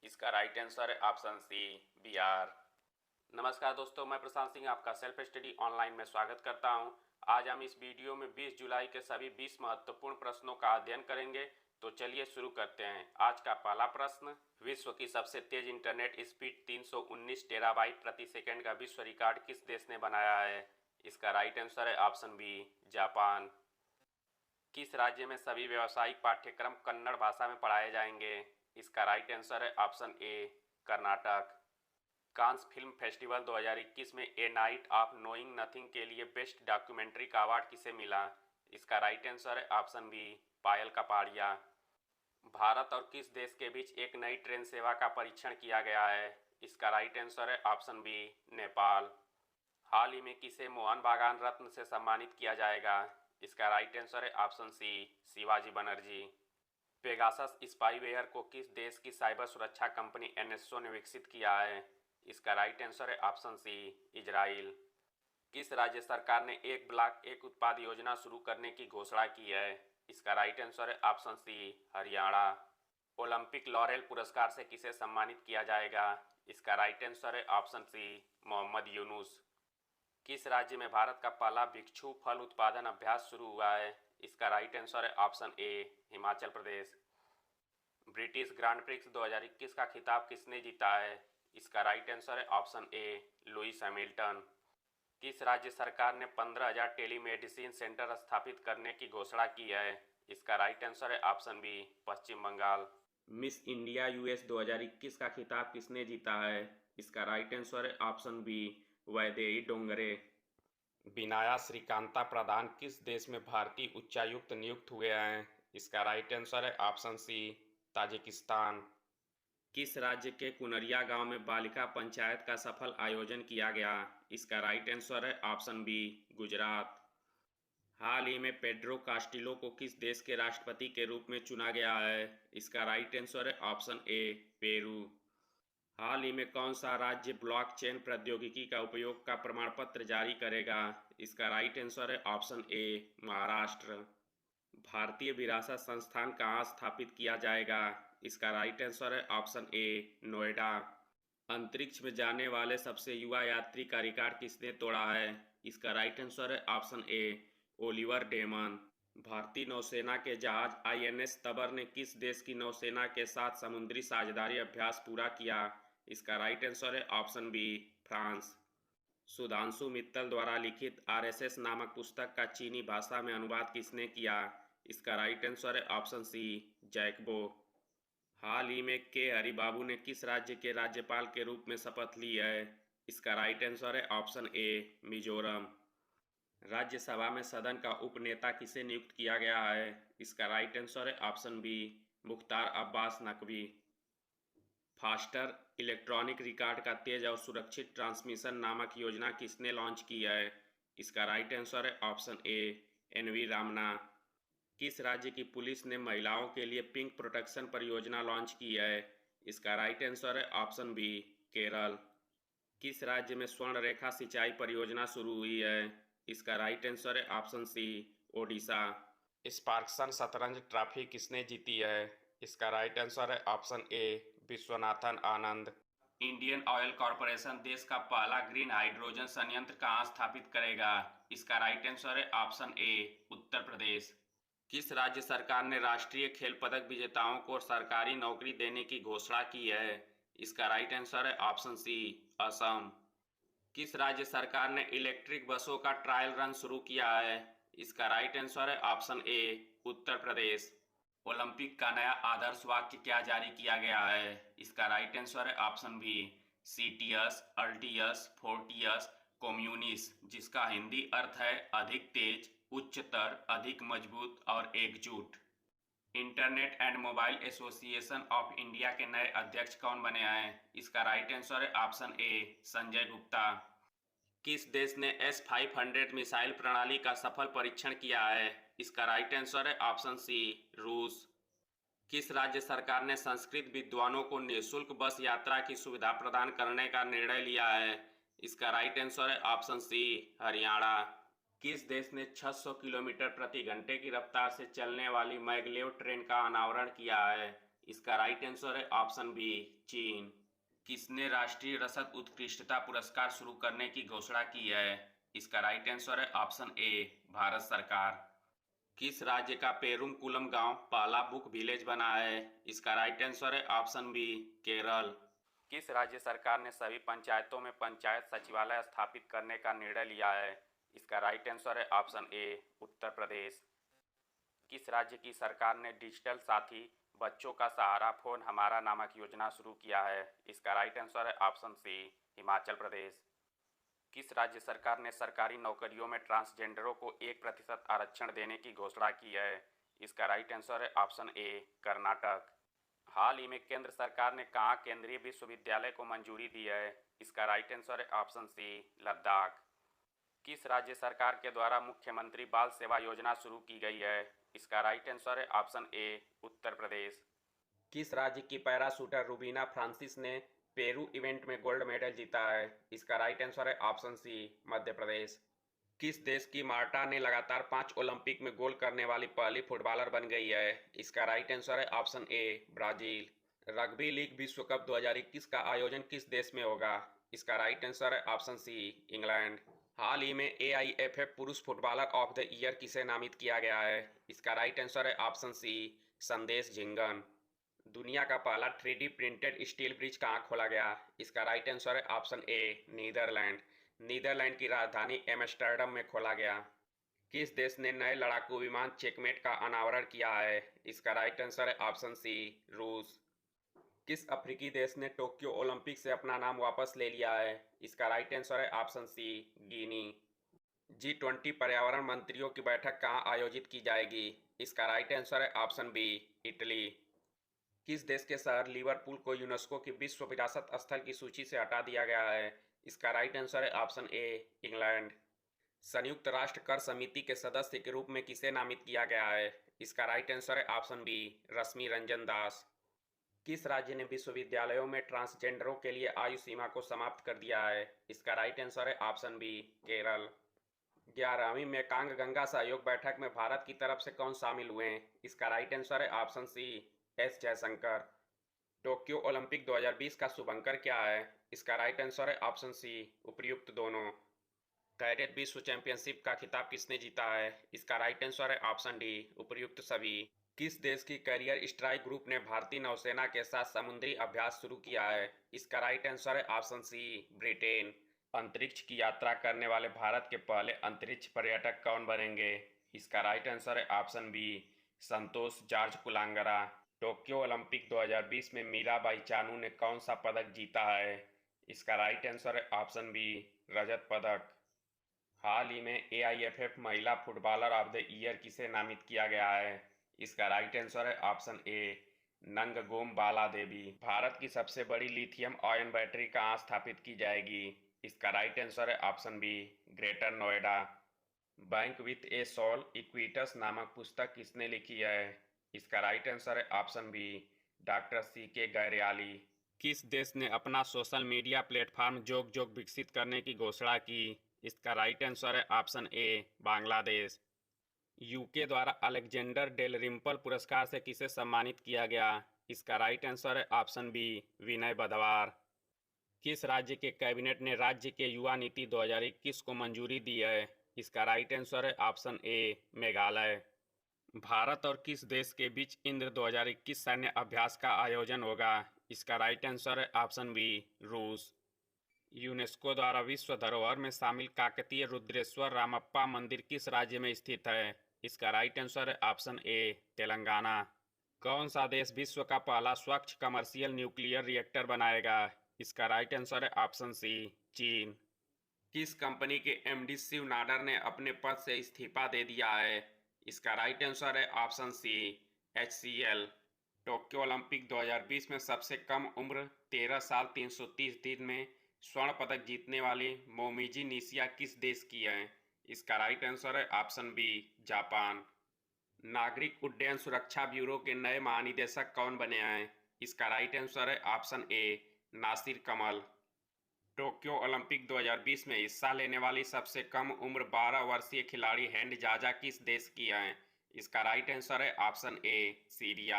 इसका राइट आंसर है ऑप्शन सी बिहार। नमस्कार दोस्तों, मैं प्रशांत सिंह आपका सेल्फ स्टडी ऑनलाइन में स्वागत करता हूं। आज हम इस वीडियो में 20 जुलाई के सभी 20 महत्वपूर्ण प्रश्नों का अध्ययन करेंगे। तो चलिए शुरू करते हैं। आज का पहला प्रश्न, विश्व की सबसे तेज इंटरनेट स्पीड 319 टेराबाइट प्रति सेकंड का विश्व रिकॉर्ड किस देश ने बनाया है? इसका राइट आंसर है ऑप्शन बी जापान। किस राज्य में सभी व्यावसायिक पाठ्यक्रम कन्नड़ भाषा में पढ़ाए जाएंगे? इसका राइट आंसर है ऑप्शन ए कर्नाटक। कांस फिल्म फेस्टिवल 2021 में ए नाइट ऑफ नोइंग नथिंग के लिए बेस्ट डॉक्यूमेंट्री का अवार्ड किसे मिला? इसका राइट आंसर है ऑप्शन बी पायल कपाड़िया। भारत और किस देश के बीच एक नई ट्रेन सेवा का परीक्षण किया गया है? इसका राइट आंसर है ऑप्शन बी नेपाल। हाल ही में किसे मोहन बागान रत्न से सम्मानित किया जाएगा? इसका राइट आंसर है option C Shivaji Banerjee. Pegasus spyware को किस देश की साइबर सुरक्षा कंपनी एनएसओ ने विकसित किया है? इसका राइट आंसर है ऑप्शन सी इजराइल। किस राज्य सरकार ने एक ब्लॉक एक उत्पाद योजना शुरू करने की घोषणा की है? इसका राइट आंसर है option C Haryana. Olympic laurel पुरस्कार से किसे सम्मानित किया जाएगा? इसका राइट आंसर है ऑप्शन सी मोहम्मद यूनुस। किस राज्य में भारत का पहला भिक्षु फल उत्पादन अभ्यास शुरू हुआ है? इसका राइट आंसर है ऑप्शन ए Himachal Pradesh. British grand prix 2021 का खिताब किसने जीता है? इसका राइट आंसर है ऑप्शन ए लुइस हैमिल्टन। किस राज्य सरकार ने 15,000 टेलीमेडिसिन सेंटर स्थापित करने की घोषणा की है? इसका राइट आंसर है ऑप्शन बी पश्चिम बंगाल। मिस इंडिया यूएस 2021 का खिताब किसने जीता है? इसका राइट आंसर है ऑप्शन बी वैदेही डोंगरे। बिनाया श्रीकांता प्रधान किस देश में भारतीय उच्चायुक्त नियुक्त हुए हैं? इसका राइट आंसर है ऑप्शन सी ताजिकिस्तान। किस राज्य के कुनरिया गांव में बालिका पंचायत का सफल आयोजन किया गया? इसका राइट आंसर है ऑप्शन बी गुजरात। हाल ही में पेड्रो कास्टिलो को किस देश के राष्ट्रपति के रूप में चुना गया है? इसका राइट आंसर है ऑप्शन ए पेरू। हाल ही में कौन सा राज्य ब्लॉकचेन प्रौद्योगिकी का उपयोग का प्रमाण पत्र जारी करेगा? इसका राइट आंसर है ऑप्शन ए महाराष्ट्र। भारतीय विरासत संस्थान कहाँ स्थापित किया जाएगा? इसका राइट आंसर है ऑप्शन ए नोएडा। अंतरिक्ष में जाने वाले सबसे युवा यात्री का रिकॉर्ड किसने तोड़ा है? इसका राइट आंसर है ऑप्शन ए ओलिवर डेमन। भारतीय नौसेना के जहाज आईएनएस तबर ने किस देश की नौसेना के साथ समुद्री साझेदारी अभ्यास पूरा किया? इसका राइट आंसर है option B France. Sudhanshu Mittal द्वारा लिखित आरएसएस नामक पुस्तक का चीनी भाषा में अनुवाद किसने किया? इसका राइट आंसर है ऑप्शन सी जैकबो। हाल ही में के हरिबाबू ने किस राज्य के राज्यपाल के रूप में शपथ ली है? इसका राइट आंसर है ऑप्शन ए मिजोरम। राज्यसभा में सदन का उपनेता किसे नियुक्त किया गया है? इसका राइट आंसर है option B Mukhtar Abbas Naqvi. Faster electronic record का तेज और सुरक्षित ट्रांसमिशन नामक योजना किसने लॉन्च की है? इसका राइट आंसर है ऑप्शन ए एनवी रामना। किस राज्य की पुलिस ने महिलाओं के लिए पिंक प्रोटेक्शन परियोजना लॉन्च की है? इसका राइट आंसर है ऑप्शन बी केरल। किस राज्य में स्वर्ण रेखा सिंचाई परियोजना शुरू हुई है? इसका राइट आंसर है ऑप्शन सी ओडिशा। स्पार्क्सन शतरंज ट्रॉफी किसने जीती है? इसका राइट आंसर है option A Viswanathan Anand. Indian oil corporation देश का पहला ग्रीन हाइड्रोजन संयंत्र कहाँ स्थापित करेगा? इसका राइट आंसर है ऑप्शन ए उत्तर प्रदेश। किस राज्य सरकार ने राष्ट्रीय खेल पदक विजेताओं को सरकारी नौकरी देने की घोषणा की है? इसका राइट आंसर है ऑप्शन सी असम। किस राज्य सरकार ने इलेक्ट्रिक बसों का ट्रायल रन शुरू किया है? इसका राइट आंसर है ऑप्शन ए उत्तर प्रदेश। ओलंपिक का नया आदर्श वाक्य क्या जारी किया गया है? इसका राइट आंसर है option B citius altius fortius communis, जिसका हिंदी अर्थ है अधिक तेज, उच्चतर, अधिक मजबूत और एकजुट। Internet and mobile association of India के नए अध्यक्ष कौन बने हैं? इसका राइट आंसर है ऑप्शन ए संजय गुप्ता। किस देश ने S-500 मिसाइल प्रणाली का सफल परीक्षण किया है? इसका राइट आंसर है ऑप्शन सी रूस। किस राज्य सरकार ने संस्कृत विद्वानों को निःशुल्क बस यात्रा की सुविधा प्रदान करने का निर्णय लिया है? इसका राइट आंसर है ऑप्शन सी, हरियाणा। किस देश ने 600 किलोमीटर प्रति घंटे की रफ्तार से चलने वाली मैगलेव ट्रेन का अनावरण किया है? इसका राइट आंसर है ऑप्शन बी, चीन। किसने राष्ट्रीय रसद उत्कृष्टता पुरस्कार शुरू करने की घोषणा की है? इसका राइट आंसर है ऑप्शन ए, भारत सरकार। किस राज्य का पेरुमकुलम गांव पहला बुक विलेज बना है? इसका राइट आंसर है ऑप्शन बी, केरल। किस राज्य सरकार ने सभी पंचायतों में पंचायत सचिवालय स्थापित करने का निर्णय लिया है? इसका राइट आंसर है ऑप्शन ए, उत्तर प्रदेश। किस राज्य की सरकार ने डिजिटल साथी बच्चों का सहारा फोन हमारा नामक योजना शुरू किया है? इसका राइट आंसर है ऑप्शन सी, हिमाचल प्रदेश। किस राज्य सरकार ने सरकारी नौकरियों में ट्रांसजेंडरों को 1% आरक्षण देने की घोषणा की है? इसका राइट आंसर है ऑप्शन ए, कर्नाटक। हाल ही में केंद्र सरकार ने कहाँ केंद्रीय विश्वविद्यालय को मंजूरी दी है? इसका राइट आंसर है ऑप्शन सी, लद्दाख। किस राज्य सरकार के द्वारा मुख्यमंत्री बाल सेवा योजना शुरू की गई है? इसका राइट आंसर है ऑप्शन ए, उत्तर प्रदेश। किस राज्य की पैराशूटर रुबीना फ्रांसिस ने पेरू इवेंट में गोल्ड मेडल जीता है? इसका राइट आंसर है ऑप्शन सी, मध्य प्रदेश। किस देश की मार्टा ने लगातार 5 ओलंपिक में गोल करने वाली पहली फुटबॉलर बन गई है? इसका राइट आंसर है ऑप्शन ए, ब्राजील। रग्बी लीग विश्व कप 2021 का आयोजन किस देश में होगा? इसका राइट आंसर है ऑप्शन सी, इंग्लैंड। हाल ही में AIFF पुरुष फुटबॉलर ऑफ द ईयर किसे नामित किया गया है? इसका राइट आंसर है ऑप्शन सी, संदेश झिंगन। दुनिया का पहला 3D प्रिंटेड स्टील ब्रिज कहाँ खोला गया? इसका राइट आंसर है ऑप्शन ए, नीदरलैंड। नीदरलैंड की राजधानी एम्स्टर्डम में खोला गया। किस देश ने नए लड़ाकू विमान चेकमेट का अनावरण किया है? इसका राइट आंसर है ऑप्शन सी, रूस। किस अफ्रीकी देश ने टोक्यो ओलंपिक से अपना नाम वापस ले लिया है? इसका राइट आंसर है ऑप्शन सी, गिनी। G20 पर्यावरण मंत्रियों की बैठक कहाँ आयोजित की जाएगी? इसका राइट आंसर है ऑप्शन बी, इटली। किस देश के शहर लिवरपूल को यूनेस्को की विश्व विरासत स्थल की सूची से हटा दिया गया है? इसका राइट आंसर है ऑप्शन ए, इंग्लैंड। संयुक्त राष्ट्र कर समिति के सदस्य के रूप में किसे नामित किया गया है? इसका राइट आंसर है ऑप्शन बी, रश्मि रंजन दास। किस राज्य ने विश्वविद्यालयों में ट्रांसजेंडरों के लिए आयु सीमा को समाप्त कर दिया है? इसका राइट आंसर है ऑप्शन बी, केरल। 11वीं मेकांग गंगा सहयोग बैठक में भारत की तरफ से कौन शामिल हुए हैं? इसका राइट आंसर है option C, S Jaishankar. Tokyo Olympic 2020 का शुभंकर क्या है? इसका राइट आंसर है ऑप्शन सी, उपर्युक्त दोनों। कैडेट विश्व चैंपियनशिप का खिताब किसने जीता है? इसका राइट आंसर है ऑप्शन डी, उपर्युक्त सभी। किस देश की कैरियर स्ट्राइक ग्रुप ने भारतीय नौसेना के साथ समुद्री अभ्यास शुरू किया है? इसका राइट आंसर है ऑप्शन सी, ब्रिटेन। अंतरिक्ष की यात्रा करने वाले भारत के पहले अंतरिक्ष पर्यटक कौन बनेंगे? इसका राइट आंसर है ऑप्शन बी, संतोष जॉर्ज कुलांगरा। टोक्यो ओलंपिक 2020 में मीराबाई चानू ने कौन सा पदक जीता है? इसका राइट आंसर है ऑप्शन बी, रजत पदक। हाल ही में AIFF महिला फुटबॉलर ऑफ द ईयर किसे नामित किया गया है? इसका राइट आंसर है ऑप्शन ए, नंगगोम बाला देवी। भारत की सबसे बड़ी लिथियम आयन बैटरी कहाँ स्थापित की जाएगी? इसका राइट आंसर है option B, greater Noida. Bank with a soul Equitas नामक पुस्तक किसने लिखी है? इसका राइट आंसर है option B, doctor CK Ghariyali. किस देश ने अपना सोशल मीडिया प्लेटफॉर्म जोग जोग विकसित करने की घोषणा की? इसका राइट आंसर है ऑप्शन ए, बांग्लादेश। UK द्वारा अलेक्जेंडर डेल रिम्पल पुरस्कार से किसे सम्मानित किया गया? इसका राइट आंसर है ऑप्शन बी, विनय बधवार। किस राज्य के कैबिनेट ने राज्य के युवा नीति 2021 को मंजूरी दी है? इसका राइट आंसर है ऑप्शन ए, मेघालय। भारत और किस देश के बीच इंद्र 2021 सैन्य अभ्यास का आयोजन होगा? इसका राइट आंसर है ऑप्शन बी, रूस। यूनेस्को द्वारा विश्व धरोहर में शामिल काकतीय रुद्रेश्वर रामप्पा मंदिर किस राज्य में स्थित है? इसका राइट आंसर है ऑप्शन ए, तेलंगाना। कौन सा देश विश्व का पहला स्वच्छ कमर्शियल न्यूक्लियर रिएक्टर बनाएगा? इसका राइट आंसर है ऑप्शन सी, चीन। किस कंपनी के MD शिव नाडर ने अपने पद से इस्तीफा दे दिया है? इसका राइट आंसर है option C, HCL। Tokyo Olympic 2020 में सबसे कम उम्र 13 साल 330 दिन में स्वर्ण पदक जीतने वाली मोमिजी निशिया किस देश की है? इसका राइट आंसर है ऑप्शन बी, जापान। नागरिक उड्डयन सुरक्षा ब्यूरो के नए महानिदेशक कौन बने हैं? इसका राइट आंसर है option A, Nasir Kamal. Tokyo Olympic 2020 में हिस्सा लेने वाली सबसे कम उम्र 12 वर्षीय खिलाड़ी हैंड जाजा किस देश की है? इसका राइट आंसर है ऑप्शन ए सीरिया।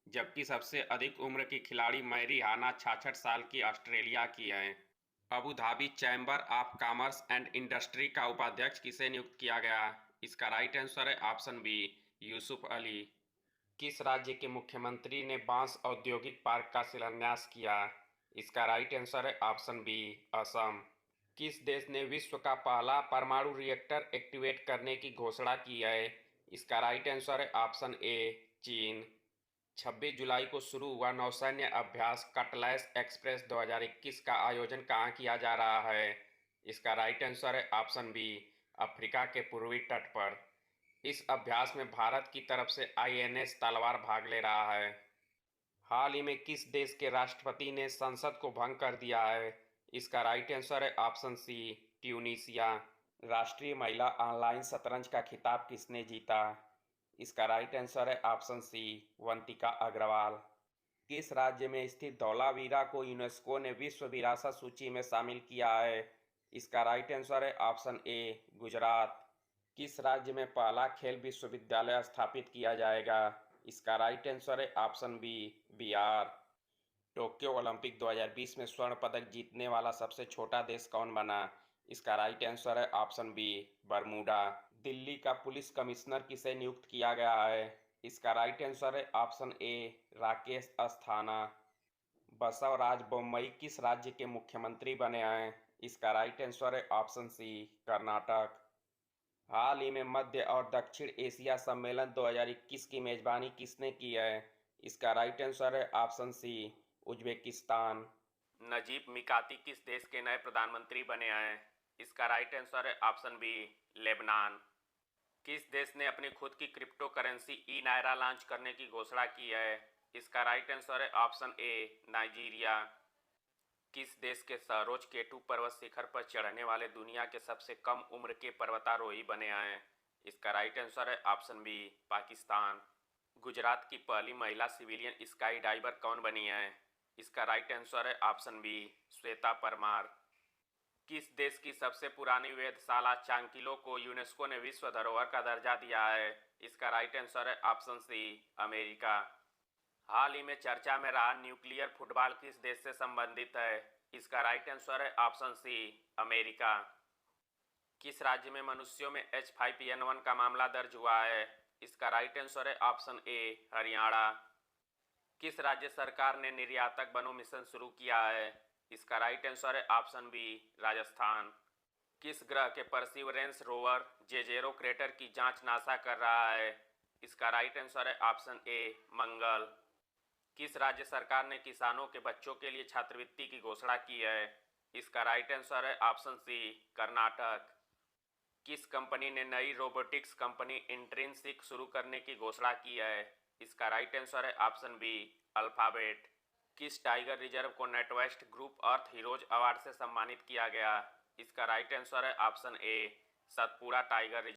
जबकि सबसे अधिक उम्र की खिलाड़ी मैरी हाना 66 साल की ऑस्ट्रेलिया की है। Abu Dhabi chamber of commerce and industry का उपाध्यक्ष किसे नियुक्त किया गया? इसका राइट आंसर है ऑप्शन बी यूसुफ अली। किस राज्य के मुख्यमंत्री ने बांस औद्योगिक पार्क का शिलान्यास किया? इसका राइट आंसर है ऑप्शन बी असम। किस देश ने विश्व का पहला परमाणु रिएक्टर एक्टिवेट करने की घोषणा की है? इसका राइट आंसर है ऑप्शन ए चीन। 26 जुलाई को शुरू हुआ नौसैन्य अभ्यास कटलैस एक्सप्रेस 2021 का आयोजन कहाँ किया जा रहा है? इसका राइट आंसर है ऑप्शन बी अफ्रीका के पूर्वी तट पर। इस अभ्यास में भारत की तरफ से आईएनएस तलवार भाग ले रहा है। हाल ही में किस देश के राष्ट्रपति ने संसद को भंग कर दिया है? इसका राइट आंसर है ऑप्शन सी ट्यूनीशिया। राष्ट्रीय महिला ऑनलाइन शतरंज का खिताब किसने जीता? इसका राइट आंसर है ऑप्शन सी वंतिका अग्रवाल। किस राज्य में स्थित धौलावीरा को यूनेस्को ने विश्व विरासत सूची में शामिल किया है? इसका राइट आंसर है ऑप्शन ए गुजरात। किस राज्य में पहला खेल विश्वविद्यालय स्थापित किया जाएगा? इसका राइट आंसर है option B Bihar. Tokyo Olympic 2020 में स्वर्ण पदक जीतने वाला सबसे छोटा देश कौन बना? इसका राइट आंसर है ऑप्शन बी बरमूडा। दिल्ली का पुलिस कमिश्नर किसे नियुक्त किया गया है? इसका राइट आंसर है ऑप्शन ए राकेश अस्थाना। बसवराज बोम्मई किस राज्य के मुख्यमंत्री बने हैं? इसका राइट आंसर है ऑप्शन सी कर्नाटक। हाल ही में मध्य और दक्षिण एशिया सम्मेलन 2021 की मेजबानी किसने की है? इसका राइट आंसर है ऑप्शन सी उज्बेकिस्तान। नजीब मिकाती किस देश के नए प्रधानमंत्री बने हैं? इसका राइट आंसर है ऑप्शन बी लेबनान। किस देश ने अपनी खुद की क्रिप्टो करेंसी ई नायरा लॉन्च करने की घोषणा की है? इसका राइट आंसर है ऑप्शन ए नाइजीरिया। किस देश के सरोज केटू पर्वत शिखर पर चढ़ने वाले दुनिया के सबसे कम उम्र के पर्वतारोही बने हैं? इसका राइट आंसर है ऑप्शन बी पाकिस्तान। गुजरात की पहली महिला सिविलियन स्काई डाइवर कौन बनी है? इसका राइट आंसर है ऑप्शन बी श्वेता परमार। किस देश की सबसे पुरानी वेधशाला चांकिलो को यूनेस्को ने विश्व धरोहर का दर्जा दिया है? इसका राइट आंसर है ऑप्शन सी अमेरिका। हाल ही में चर्चा में रहा न्यूक्लियर फुटबॉल किस देश से संबंधित है? इसका राइट आंसर है ऑप्शन सी अमेरिका। किस राज्य में मनुष्यों में H5N1 का मामला दर्ज हुआ है? इसका राइट आंसर है ऑप्शन ए हरियाणा। किस राज्य सरकार ने निर्यातक बनो मिशन शुरू किया है? इसका राइट आंसर है ऑप्शन बी राजस्थान। किस ग्रह के परसिवरेंस रोवर जेजेरो क्रेटर की जांच नासा कर रहा है? इसका राइट आंसर है ऑप्शन ए मंगल। किस राज्य सरकार ने किसानों के बच्चों के लिए छात्रवृत्ति की घोषणा की है? इसका राइट आंसर है ऑप्शन सी कर्नाटक। किस कंपनी ने नई रोबोटिक्स कंपनी इंट्रिंसिक शुरू करने की घोषणा की है? इसका राइट आंसर है ऑप्शन बी अल्फाबेट। किस टाइगर रिजर्व को नेटवेस्ट ग्रुप अर्थ हीरोज अवार्ड से सम्मानित किया गया? इसका राइट आंसर है ऑप्शन ए सतपुड़ा टाइगर रिजर्व।